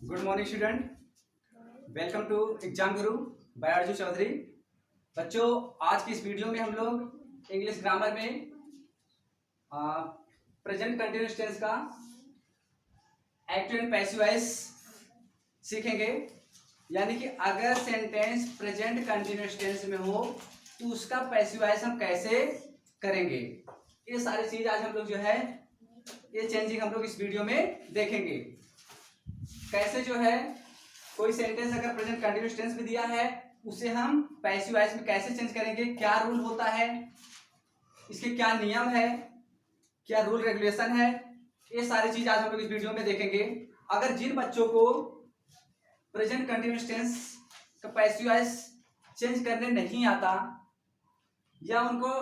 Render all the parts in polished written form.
Good morning student, welcome to exam Guru by Arjun Chaudhary. बच्चों, आज की इस वीडियो में हम लोग इंग्लिश ग्रामर में प्रेजेंट कंटिन्यूअस टेंस का एक्टिव एंड पैसिव वॉइस सीखेंगे। यानी कि अगर सेंटेंस प्रेजेंट कंटिन्यूअस टेंस में हो तो उसका पैसिव वॉइस हम कैसे करेंगे, ये सारी चीज आज हम लोग जो है ये चेंजिंग हम लोग इस वीडियो में देखेंगे। कैसे जो है कोई सेंटेंस अगर प्रेजेंट कंटिन्यूअस टेंस में दिया है उसे हम पैसिव वॉइस में कैसे चेंज करेंगे, क्या रूल होता है, इसके क्या नियम है, क्या रूल रेगुलेशन है, ये सारी चीज आज हम लोग इस वीडियो में देखेंगे। अगर जिन बच्चों को प्रेजेंट कंटिन्यूअस टेंस का पैसिव वॉइस चेंज करने नहीं आता या उनको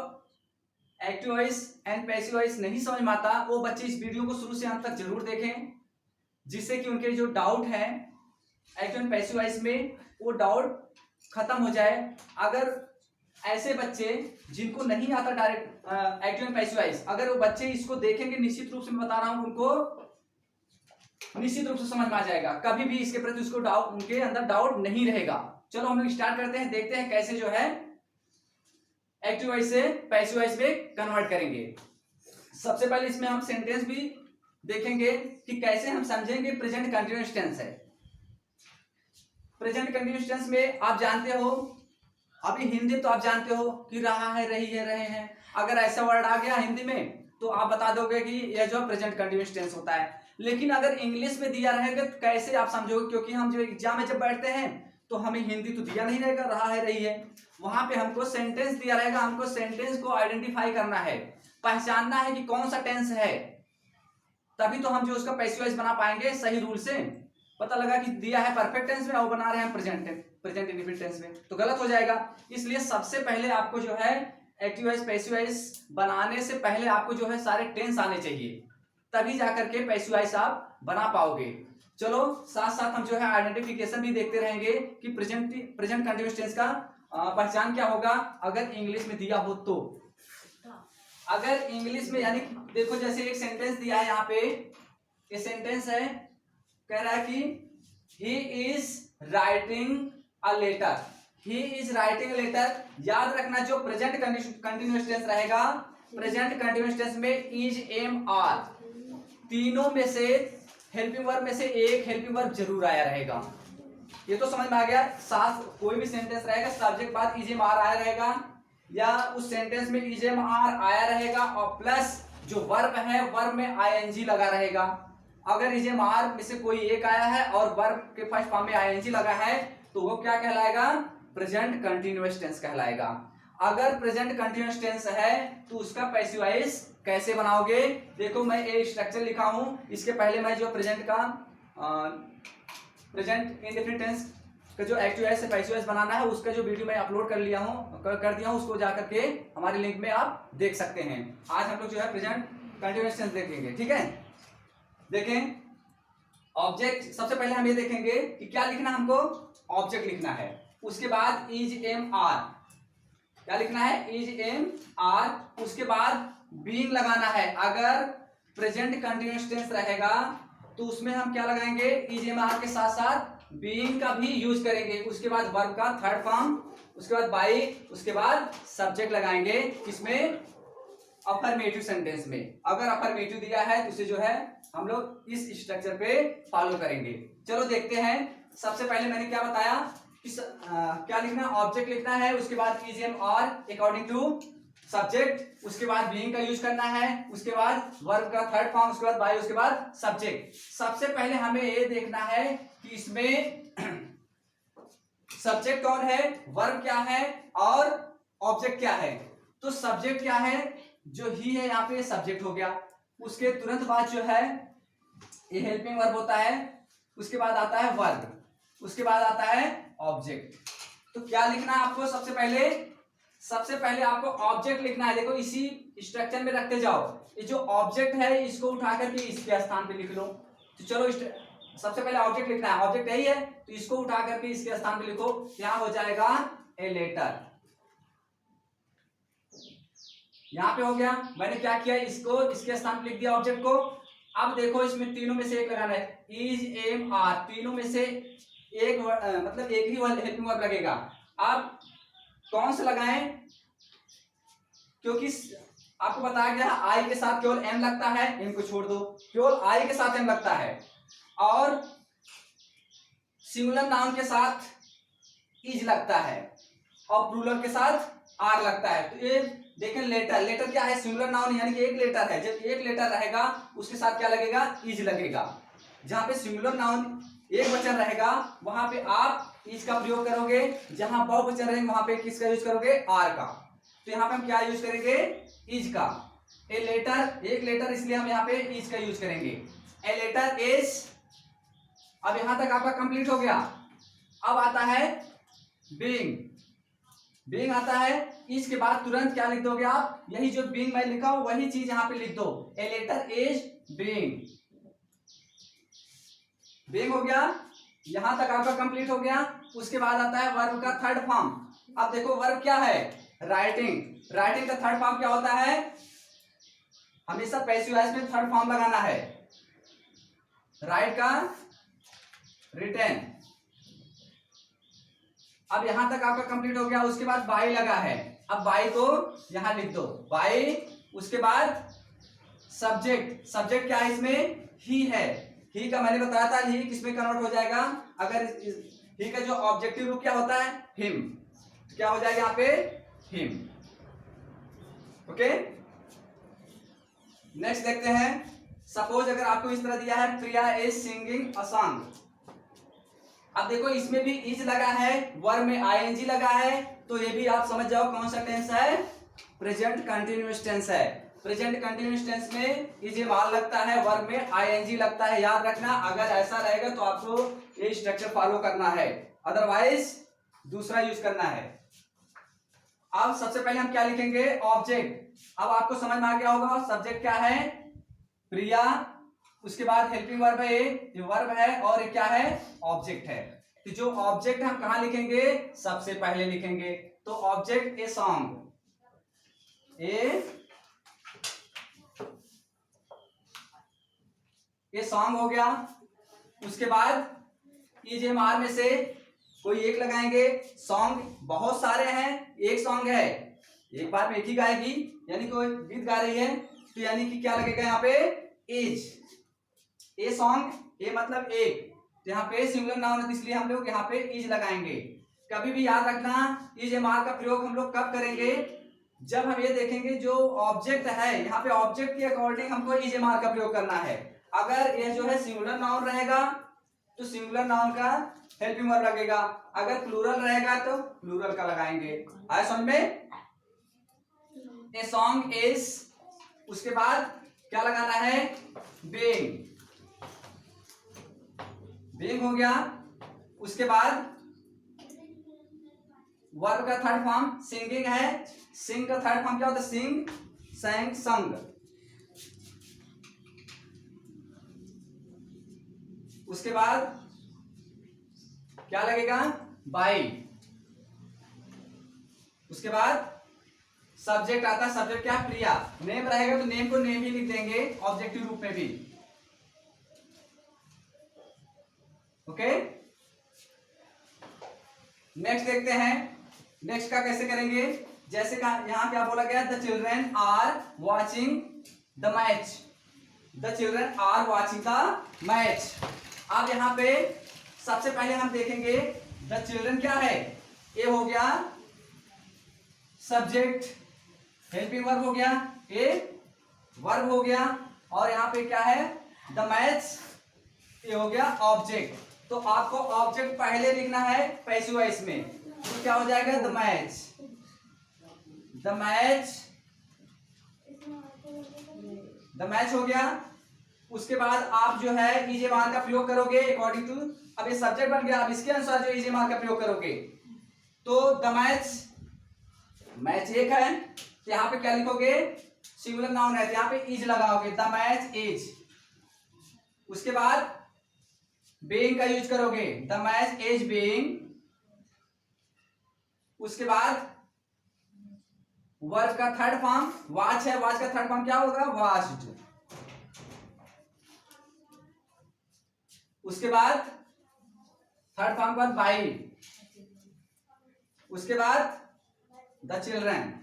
active voice and passive voice नहीं समझ में आता, वो बच्चे इस वीडियो को शुरू से अंत तक जरूर देखें, जिससे कि उनके जो डाउट है एक्टिव एंड पैसिव वॉइस में वो डाउट खत्म हो जाए। अगर ऐसे बच्चे जिनको नहीं आता direct active and passive voice, अगर वो बच्चे इसको देखेंगे, निश्चित रूप से मैं बता रहा हूं उनको निश्चित रूप से समझ में आ जाएगा, कभी भी इसके प्रति उसको डाउट, उनके अंदर डाउट नहीं रहेगा। चलो हम लोग स्टार्ट करते हैं, देखते हैं कैसे जो है एक्टिव वॉइस से पैसिव वॉइस में कन्वर्ट करेंगे। सबसे पहले इसमें हम सेंटेंस भी देखेंगे कि कैसे हम समझेंगे प्रेजेंट कंटिन्यूअस टेंस है। प्रेजेंट कंटिन्यूअस टेंस में आप जानते हो, अभी हिंदी तो आप जानते हो कि रहा है, रही है, रहे हैं। अगर ऐसा वर्ड आ गया हिंदी में तो आप बता दोगे कि यह जो प्रेजेंट कंटिन्यूअस टेंस होता है। लेकिन अगर इंग्लिश में दिया रहेगा तो कैसे आप समझोगे, क्योंकि हम जो एग्जाम में जब बैठते हैं तो हमें हिंदी तो दिया नहीं रहेगा, रहा है, रही है, वहां पे हमको सेंटेंस दिया रहेगा। हमको सेंटेंस को आइडेंटिफाई करना है, पहचानना है कि कौन सा टेंस है, तभी तो हम जो उसका पैसिव वॉइस बना पाएंगे सही रूल से। पता लगा कि दिया है परफेक्ट टेंस में और बना रहे हैं प्रेजेंट इंडेफिनिट टेंस में, तो गलत हो जाएगा। इसलिए सबसे पहले आपको जो है एक्टिव वॉइस पैसिव वॉइस बनाने से पहले आपको जो है सारे टेंस आने चाहिए, तभी जाकर के पैसिव वॉइस आप बना पाओगे। चलो साथ साथ हम जो है आइडेंटिफिकेशन भी देखते रहेंगे कि प्रेजेंट कंटिन्यूअस टेंस का पहचान क्या होगा अगर इंग्लिश में दिया हो तो। अगर इंग्लिश में, यानी देखो जैसे एक सेंटेंस दिया है यहाँ पे, ये सेंटेंस है, कह रहा है कि he is writing a letter, he is writing a letter. याद रखना जो प्रेजेंट कंटिन्यूअस टेंस रहेगा, प्रेजेंट कंटिन्यूअस टेंस में इज, एम, आर तीनों में से हेल्पिंग वर्ब में से एक हेल्पिंग वर्ब जरूर आया रहेगा। ये तो समझ में आ गया। साथ कोई भी सेंटेंस रहेगा सब्जेक्ट बाद इज, एम, आर आया रहेगा, या उस सेंटेंस में इज, एम, आर आया रहेगा और प्लस जो वर्ब है वर्ब में आईएनजी लगा रहेगा। अगर इज, एम, आर में से कोई एक आया है और वर्ब के फर्स्ट फॉर्म में आईएनजी लगा है तो वो क्या कहलाएगा, प्रेजेंट कंटिन्यूअस टेंस कहलाएगा। अगर प्रेजेंट कंटिन्यूअस टेंस है तो उसका पैसिव वॉइस कैसे बनाओगे, देखो मैं एक स्ट्रक्चर लिखा हूं। इसके पहले मैं जो प्रेजेंट इंडेफिनिट टेंस का जो एक्टिव वॉइस से पैसिव वॉइस बनाना है उसका जो वीडियो मैं अपलोड कर दिया हूं, उसको जाकर के हमारे लिंक में आप देख सकते हैं। आज हम लोग जो है प्रेजेंट कंटिन्यूअस टेंस देखेंगे, ठीक है। देखें ऑब्जेक्ट, सबसे पहले हम ये देखेंगे कि क्या लिखना, हमको ऑब्जेक्ट लिखना है। उसके बाद इज, एम, आर, क्या लिखना है, इज, एम, आर। उसके बाद बीइंग लगाना है। अगर प्रेजेंट कंटिन्यूअस टेंस रहेगा तो उसमें हम क्या लगाएंगे, इज, एम, आर के साथ साथ बीइंग का भी यूज करेंगे। उसके बाद वर्ब का थर्ड फॉर्म, उसके बाद बाई, उसके बाद सब्जेक्ट लगाएंगे। इसमें अफर्मेटिव सेंटेंस में अगर अफर्मेटिव दिया है तो उसे जो है हम लोग इस स्ट्रक्चर पे फॉलो करेंगे। चलो देखते हैं। सबसे पहले मैंने क्या बताया कि क्या लिखना है, ऑब्जेक्ट लिखना है। उसके बाद is, am, are according to subject, उसके बाद बीइंग का यूज करना है, उसके बाद वर्ब का थर्ड फॉर्म, उसके बाद बाई, उसके बाद सब्जेक्ट। सबसे पहले हमें ये देखना है कि इसमें सब्जेक्ट कौन है, वर्ब क्या है और ऑब्जेक्ट क्या है। तो सब्जेक्ट क्या है, जो ही है यहाँ पे सब्जेक्ट हो गया। उसके तुरंत बाद जो है ये हेल्पिंग वर्ब होता है, उसके बाद आता है वर्ब, उसके बाद आता है ऑब्जेक्ट। तो क्या लिखना है आपको, सबसे पहले आपको ऑब्जेक्ट लिखना है। देखो इसी स्ट्रक्चर में रखते जाओ, ये जो ऑब्जेक्ट है इसको उठा करके इसके स्थान पे लिख लो। तो चलो सबसे पहले ऑब्जेक्ट लिखना है, ऑब्जेक्ट यही है तो इसको उठा करके इसके स्थान पे लिखो। यहाँ हो जाएगा ए लेटर। यहाँ पे हो गया, मैंने क्या किया, इसको इसके स्थान पे लिख दिया ऑब्जेक्ट को। अब देखो इसमें तीनों में से एक लगाना है, इज एम आर, तीनों में से एक मतलब एक ही हेल्पिंग वर्ब लगेगा। अब कौन सा लगाएं, क्योंकि आपको बताया गया आई के साथ केवल एम लगता है, इनको छोड़ दो, केवल आई के साथ एम लगता है, और सिंगुलर नाउन के साथ इज लगता है, और प्लूरल के साथ आर लगता है। तो ये देखें, लेटर, लेटर क्या है, सिंगुलर नाउन यानी कि एक लेटर है, जब एक लेटर रहेगा उसके साथ क्या लगेगा, इज लगेगा। जहां पे सिंगुलर नाउन एक वचन रहेगा वहां पे आप इज का प्रयोग करोगे, जहां बहुवचन रहेंगे वहां पे किसका यूज करोगे, आर का। तो यहाँ पे हम क्या यूज करेंगे, इज का। ए लेटर, एक लेटर, इसलिए हम यहाँ पे इज का यूज करेंगे, ए लेटर इज। अब यहां तक आपका कंप्लीट हो गया। अब आता है बीइंग, बीइंग आता है, इसके बाद तुरंत क्या लिख दोगे आप, यही जो बीइंग मैं लिखा हूं वही चीज यहां पे लिख दो, a letter is being. Being हो गया, यहां तक आपका कंप्लीट हो गया। उसके बाद आता है वर्ब का थर्ड फॉर्म। अब देखो वर्ब क्या है, राइटिंग। राइटिंग का थर्ड फॉर्म क्या होता है, हमेशा पैसिव वॉइस में थर्ड फॉर्म लगाना है, राइट का रिटेन। अब यहां तक आपका कंप्लीट हो गया। उसके बाद बाई लगा है, अब बाई को यहां लिख दो, बाई। उसके बाद सब्जेक्ट, सब्जेक्ट क्या है इसमें, ही है। ही का मैंने बताया था, ही किसमें कन्वर्ट हो जाएगा, अगर ही का जो ऑब्जेक्टिव रूप क्या होता है, हिम, तो क्या हो जाएगा यहाँ पे, हिम। ओके, नेक्स्ट देखते हैं। सपोज अगर आपको इस तरह दिया है, प्रिया इज सिंगिंग अ सॉन्ग। अब देखो इसमें भी इज लगा है, वर्ब में आईएनजी लगा है, तो ये भी आप समझ जाओ कौन सा टेंस है, प्रेजेंट कंटिन्यूअस टेंस है। प्रेजेंट कंटिन्यूअस टेंस में इज माल लगता है, वर्ब में आईएनजी लगता है, याद रखना। अगर ऐसा रहेगा तो आपको ये स्ट्रक्चर फॉलो करना है, अदरवाइज दूसरा यूज करना है। अब सबसे पहले हम क्या लिखेंगे, ऑब्जेक्ट। अब आपको समझ में आ गया होगा सब्जेक्ट क्या है, प्रिया। उसके बाद हेल्पिंग वर्ब है, ये वर्ब है, और ये क्या है, ऑब्जेक्ट है। तो जो ऑब्जेक्ट हम कहां लिखेंगे, सबसे पहले लिखेंगे। तो ऑब्जेक्ट ए सॉन्ग, ये सॉन्ग हो गया। उसके बाद इज एम आर में से कोई एक लगाएंगे। सॉन्ग बहुत सारे हैं, एक सॉन्ग है, एक बार में एक ही गाएगी, यानी कोई गीत गा रही है, तो यानी कि क्या लगेगा यहाँ पे, इज। ए सॉन्ग, ए मतलब एक, तो यहाँ पे सिंगुलर नाउन है, इसलिए हम लोग यहाँ पे इज लगाएंगे। कभी भी याद रखना, इज एम आर का प्रयोग हम लोग कब करेंगे, जब हम ये देखेंगे जो ऑब्जेक्ट है, यहाँ पे ऑब्जेक्ट के अकॉर्डिंग हमको इज एम आर का प्रयोग करना है। अगर ये जो है सिंगुलर नाउन रहेगा तो सिंगुलर नाउन का हेल्पिंग वर्ब लगेगा, अगर प्लूरल रहेगा तो प्लूरल का लगाएंगे। आया समझ में, ए सॉन्ग इज, उसके बाद क्या लगाना है, बीइंग, बीइंग हो गया। उसके बाद वर्ब का थर्ड फॉर्म सिंगिंग है, सिंग का थर्ड फॉर्म क्या होता है, सिंग, sang, संग। उसके बाद क्या लगेगा, बाई। उसके बाद सब्जेक्ट आता है, सब्जेक्ट क्या है, प्रिया। नेम रहेगा तो नेम को नेम ही लिख देंगे ऑब्जेक्टिव रूप में भी। ओके, नेक्स्ट देखते हैं, नेक्स्ट का कैसे करेंगे। जैसे का यहां क्या बोला गया, the children are watching the match, the children are watching the match. अब यहां पे सबसे पहले हम देखेंगे द चिल्ड्रेन क्या है, ए हो गया सब्जेक्ट, हेल्पिंग वर्ब हो गया, ए वर्ब हो गया, और यहां पे क्या है, द मैच, ये हो गया ऑब्जेक्ट। तो आपको ऑब्जेक्ट पहले लिखना है पैसिव वॉइस में, तो क्या हो जाएगा, the match, the match, the match हो गया। उसके बाद आप जो है इज एम आर का प्रयोग करोगे अकॉर्डिंग टू, अब ये सब्जेक्ट बन गया, अब इसके अनुसार जो इज एम आर का प्रयोग करोगे, तो द मैच, मैच एक है, तो यहाँ पे क्या लिखोगे, सिंगुलर नाउन है तो यहाँ पे इज लगाओगे, द मैच इज। उसके बाद बीइंग का यूज करोगे, द मैच इज बीइंग। उसके बाद वर्ब का थर्ड फॉर्म वॉच है, वॉच का थर्ड फॉर्म क्या होगा, वॉच्ड। उसके बाद थर्ड फॉर्म के बाद बाई, उसके बाद द चिल्ड्रन।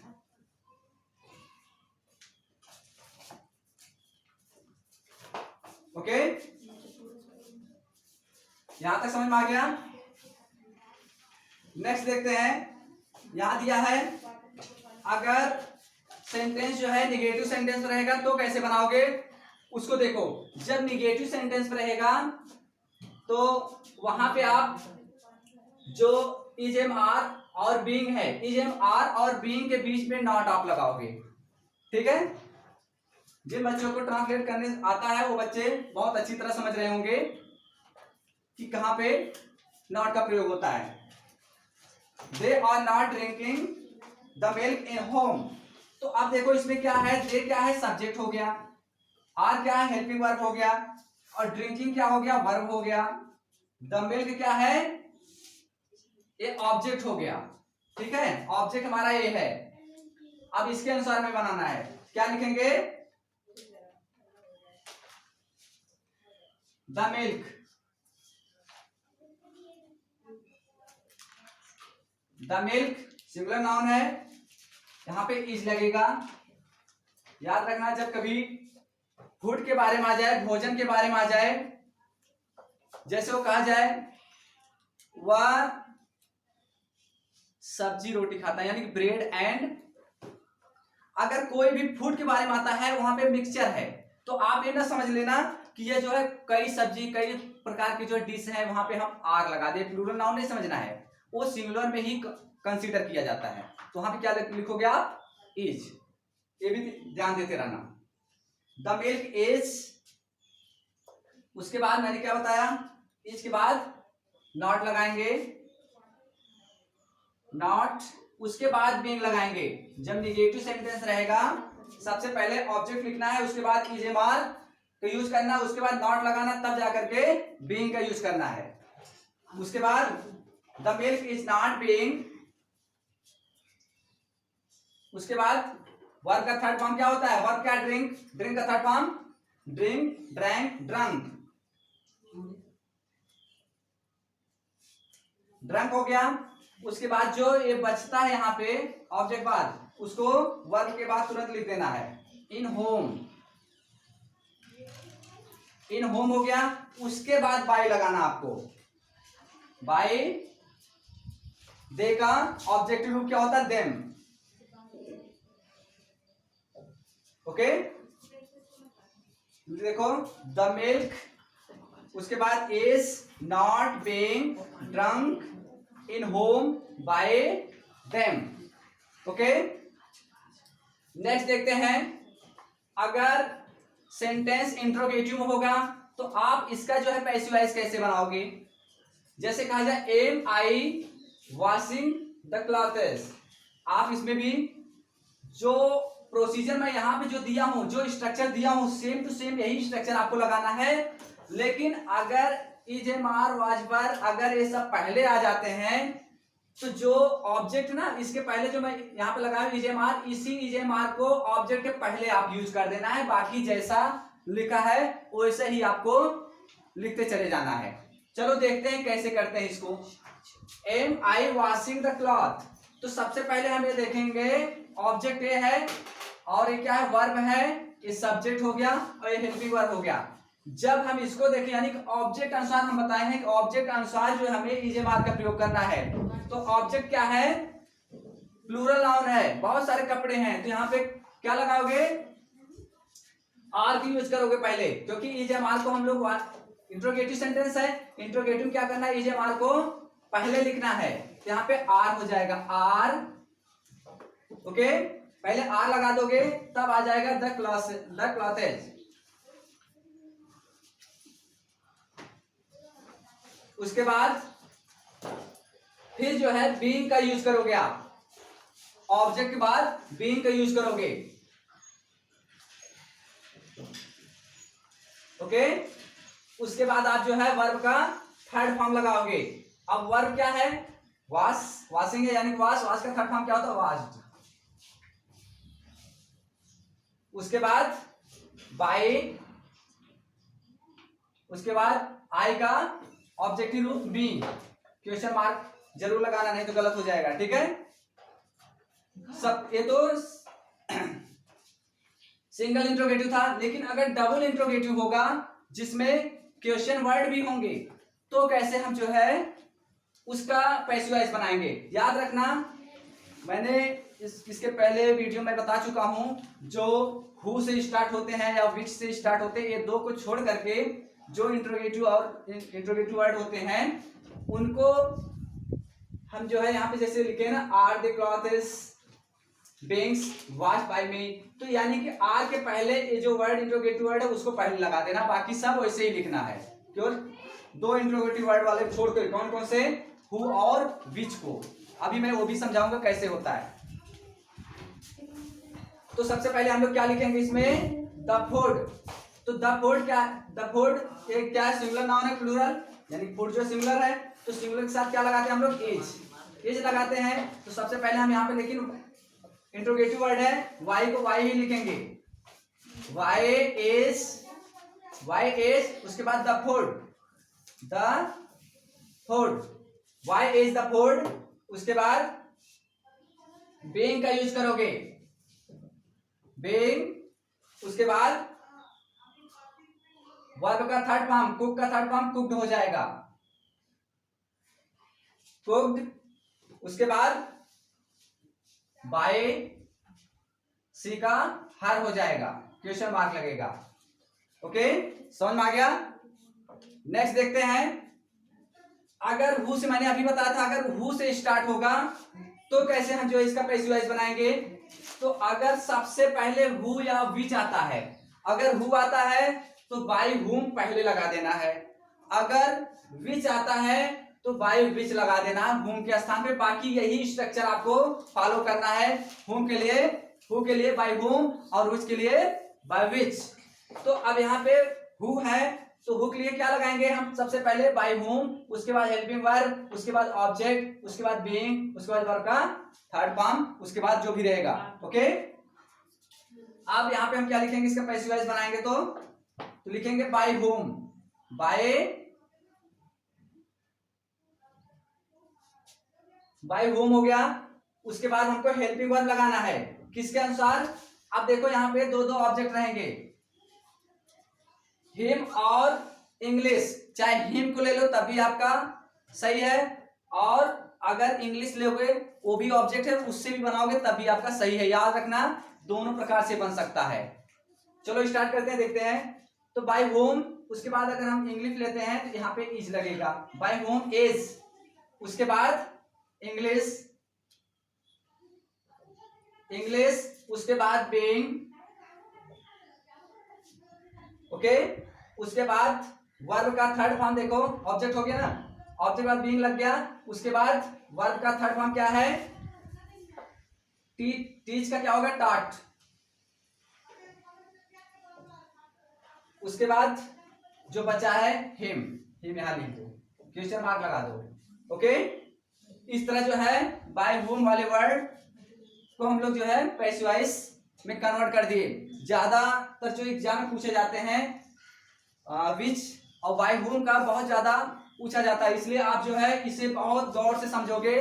ओके, यहां तक समझ में आ गया। नेक्स्ट देखते हैं, यहां दिया है अगर सेंटेंस जो है निगेटिव सेंटेंस रहेगा तो कैसे बनाओगे उसको देखो। जब निगेटिव सेंटेंस रहेगा तो वहां पे आप जो इज एम आर और बीइंग है, इज एम आर और बीइंग के बीच में नॉट आप लगाओगे। ठीक है, जिन बच्चों को ट्रांसलेट करने आता है वो बच्चे बहुत अच्छी तरह समझ रहे होंगे कि कहां पे नॉट का प्रयोग होता है। They are not drinking the milk in home. तो अब देखो इसमें क्या है, दे क्या है, सब्जेक्ट हो गया, आर क्या है, हेल्पिंग वर्ब हो गया, और ड्रिंकिंग क्या हो गया, वर्ब हो गया, द मिल्क क्या है, ये ऑब्जेक्ट हो गया। ठीक है, ऑब्जेक्ट हमारा ये है। अब इसके अनुसार में बनाना है, क्या लिखेंगे, the milk, the milk singular noun है, यहां पे इज लगेगा। याद रखना जब कभी फूड के बारे में आ जाए, भोजन के बारे में आ जाए, जैसे वो कहा जाए वह सब्जी रोटी खाता है, यानी कि ब्रेड एंड, अगर कोई भी फूड के बारे में आता है वहां पे मिक्सचर है, तो आप ये ना समझ लेना कि ये जो है कई सब्जी कई प्रकार की जो डिश है वहां पे हम आर लगा दे, प्लूरल नाउन नहीं समझना है, वो सिंगुलर में ही कंसीडर किया जाता है। तो वहां पे क्या लिखोगे आप, इज, ये भी ध्यान देते रहना। द मिल्क इज, उसके बाद मैंने क्या बताया, इज के बाद नॉट लगाएंगे, नॉट, उसके बाद बीइंग लगाएंगे। जब निगेटिव सेंटेंस रहेगा सबसे पहले ऑब्जेक्ट लिखना है, उसके बाद इज एम आर का यूज करना, उसके बाद नॉट लगाना, तब जाकर के बीइंग का यूज करना है। उसके बाद the milk is not being, उसके बाद वर्ब का थर्ड फॉर्म क्या होता है, वर्ब क्या, ड्रिंक, ड्रिंक का third form drink, drank, drunk, drunk हो गया। उसके बाद जो ये बचता है यहाँ पे ऑब्जेक्ट बाद, उसको वर्ब के बाद तुरंत लिख देना है, इन होम, इन होम हो गया। उसके बाद बाय लगाना आपको, बाय, दे का ऑब्जेक्टिव रूप क्या होता है, देम। ओके, देखो द मिल्क, उसके बाद is not being drunk in home bye them. Okay, next देखते हैं, अगर सेंटेंस इंट्रोगेटिव होगा तो आप इसका जो है पैसिवाइज कैसे बनाओगे। जैसे कहा जाए am I washing the clothes, आप इसमें भी जो प्रोसीजर मैं यहां पे जो दिया हूं, जो स्ट्रक्चर दिया हूं, सेम टू सेम यही स्ट्रक्चर आपको लगाना है। लेकिन अगर इज एम आर वाज पर अगर ये सब पहले आ जाते हैं तो जो ऑब्जेक्ट ना इसके पहले जो मैं यहाँ पे लगाया इज एम आर, इसी इज एम आर को ऑब्जेक्ट के पहले आप यूज कर देना है, बाकी जैसा लिखा है वैसे ही आपको लिखते चले जाना है। चलो देखते हैं कैसे करते हैं इसको। Am I washing the cloth, तो सबसे पहले हम ये देखेंगे ऑब्जेक्ट ये है और ये क्या है, वर्ब है, ये सब्जेक्ट हो गया और ये हेल्पिंग वर्ब हो गया। जब हम इसको देखें यानी कि ऑब्जेक्ट अनुसार हम बताए हैं कि ऑब्जेक्ट अनुसार जो हमें इज एम आर का प्रयोग करना है। तो ऑब्जेक्ट क्या है, प्लूरल नाउन है, बहुत सारे कपड़े हैं, तो यहाँ पे क्या लगाओगे, आर की यूज करोगे पहले, क्योंकि इज एम आर को हम लोग इंट्रोगेटिव सेंटेंस है, इंट्रोगेटिव क्या करना है, इज एम आर को पहले लिखना है, तो यहाँ पे आर हो जाएगा, आर। ओके, पहले आर लगा दोगे तब आ जाएगा द क्लॉथेज। उसके बाद फिर जो है बीइंग का यूज करोगे आप, ऑब्जेक्ट के बाद बीइंग का यूज करोगे। ओके, उसके बाद आप जो है वर्ब का थर्ड फॉर्म लगाओगे। अब वर्ब क्या है, वॉश, वॉशिंग है यानी वॉश, वॉश का थर्ड फॉर्म क्या होता है, वॉश्ड। उसके बाद बाई, उसके बाद आई का ऑब्जेक्टिव रूप बी, क्वेश्चन मार्क जरूर लगाना, नहीं तो गलत हो जाएगा, ठीक है। सब ये तो सिंगल इंट्रोगेटिव था, लेकिन अगर डबल इंट्रोगेटिव होगा जिसमें क्वेश्चन वर्ड भी होंगे तो कैसे हम जो है उसका पैसिव वॉइस बनाएंगे। याद रखना, मैंने इसके पहले वीडियो में बता चुका हूं, जो हु से स्टार्ट होते हैं या विच से स्टार्ट होते हैं, ये दो को छोड़ करके जो इंट्रोगेटिव और इंट्रोगेटिव वर्ड होते हैं उनको हम जो है यहाँ पे जैसे लिखे ना, are the clothes being washed by me, तो यानी कि आर के पहले ये जो वर्ड इंट्रोगेटिव वर्ड है उसको पहले लगा देना, बाकी सब वैसे ही लिखना है। क्यों? दो इंट्रोगेटिव वर्ड वाले छोड़ कर, कौन कौन से, हु और विच को। अभी मैं वो भी समझाऊंगा कैसे होता है। तो सबसे पहले हम लोग क्या लिखेंगे इसमें, द फूड। तो द फूड क्या, द फूड एक क्या है, सिंगुलर नाउन है, प्लूरल, यानी फूड जो सिंगुलर है तो सिंगुलर के साथ क्या लगाते हैं हम लोग, एज लगाते हैं। तो सबसे पहले हम यहाँ पे, लेकिन इंट्रोगेटिव वर्ड है, वाई को वाई ही लिखेंगे, वाई एज, उसके बाद the food, why is the food, उसके बाद बीइंग का यूज करोगे, बीइंग, उसके बाद वर्ब का थर्ड फॉर्म, कुक का थर्ड फॉर्म कुक्ड हो जाएगा, कुक्ड, उसके बाद बाय, सी का हर हो जाएगा, क्वेश्चन मार्क लगेगा। ओके, समझ में आ गया। नेक्स्ट देखते हैं, अगर हु से, मैंने अभी बताया था अगर हु से स्टार्ट होगा तो कैसे हम जो इसका पैसिव वॉइस बनाएंगे। तो अगर सबसे पहले हु या विच आता है, अगर हु आता है तो बाय हुम पहले लगा देना है, अगर विच आता है तो बाय विच लगा देना हुम के स्थान पे। बाकी यही स्ट्रक्चर आपको फॉलो करना है, हुम के लिए, हु के लिए बाय हुम और विच के लिए बाय विच। तो अब यहाँ पे हु है तो हु के लिए क्या लगाएंगे हम, सबसे पहले बाय हुम, उसके बाद हेल्पिंग वर्ब, उसके बाद ऑब्जेक्ट, उसके बाद बीइंग, उसके बाद वर्ब का थर्ड फॉर्म, उसके बाद जो भी रहेगा। ओके, अब यहाँ पे हम क्या लिखेंगे, इसका पैसिव वॉइस बनाएंगे तो लिखेंगे बाय होम, बाय होम हो गया। उसके बाद हमको हेल्पिंग वर्ब लगाना है, किसके अनुसार। अब देखो यहाँ पे दो दो ऑब्जेक्ट रहेंगे, हिम और इंग्लिश, चाहे हिम को ले लो तब भी आपका सही है, और अगर इंग्लिश लोगे वो भी ऑब्जेक्ट है, उससे भी बनाओगे तब भी आपका सही है। याद रखना, दोनों प्रकार से बन सकता है। चलो स्टार्ट करते हैं, देखते हैं। तो बाय होम, उसके बाद अगर हम इंग्लिश लेते हैं तो यहाँ पे इज लगेगा, बाय होम इज, उसके बाद इंग्लिश, उसके बाद बीइंग, ओके, उसके बाद वर्ब का थर्ड फॉर्म, देखो ऑब्जेक्ट हो गया ना, ऑब्जेक्ट बाद बीइंग लग गया, उसके बाद वर्ब का थर्ड फॉर्म क्या है, टीच का क्या होगा, टाट, उसके बाद जो बचा है हिम यहां लिख दो, क्वेश्चन मार्क लगा दो। ओके, इस तरह जो है बाय होम वाले वर्ड को हम लोग जो है पैसिव वॉइस में कन्वर्ट कर दिए। ज्यादातर जो एग्जाम में पूछे जाते हैं विच और बाय होम का बहुत ज्यादा पूछा जाता है, इसलिए आप जो है इसे बहुत गौर से समझोगे।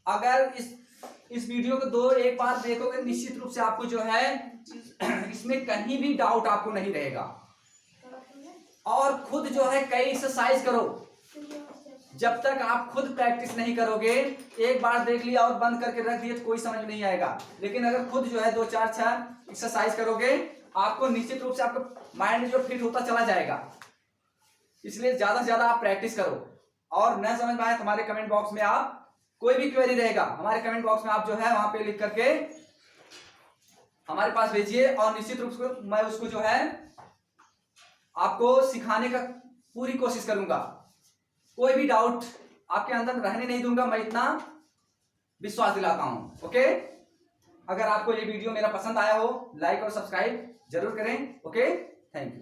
अगर इस वीडियो को एक बार देखोगे, निश्चित रूप से आपको जो है इसमें कहीं भी डाउट आपको नहीं रहेगा। और खुद जो है कई एक्सरसाइज करो, जब तक आप खुद प्रैक्टिस नहीं करोगे, एक बार देख लिया और बंद करके रख दिया तो कोई समझ नहीं आएगा। लेकिन अगर खुद जो है 2-4-6 एक्सरसाइज करोगे, आपको निश्चित रूप से आपका माइंड जो फिट होता चला जाएगा। इसलिए ज्यादा से ज्यादा आप प्रैक्टिस करो, और न समझ में आए तो हमारे कमेंट बॉक्स में आप कोई भी क्वेरी रहेगा, हमारे कमेंट बॉक्स में आप जो है वहां पे लिख करके हमारे पास भेजिए, और निश्चित रूप से मैं उसको जो है आपको सिखाने का पूरी कोशिश करूंगा। कोई भी डाउट आपके अंदर रहने नहीं दूंगा, मैं इतना विश्वास दिलाता हूं। ओके, अगर आपको ये वीडियो मेरा पसंद आया हो, लाइक और सब्सक्राइब जरूर करें। Okay, thank you.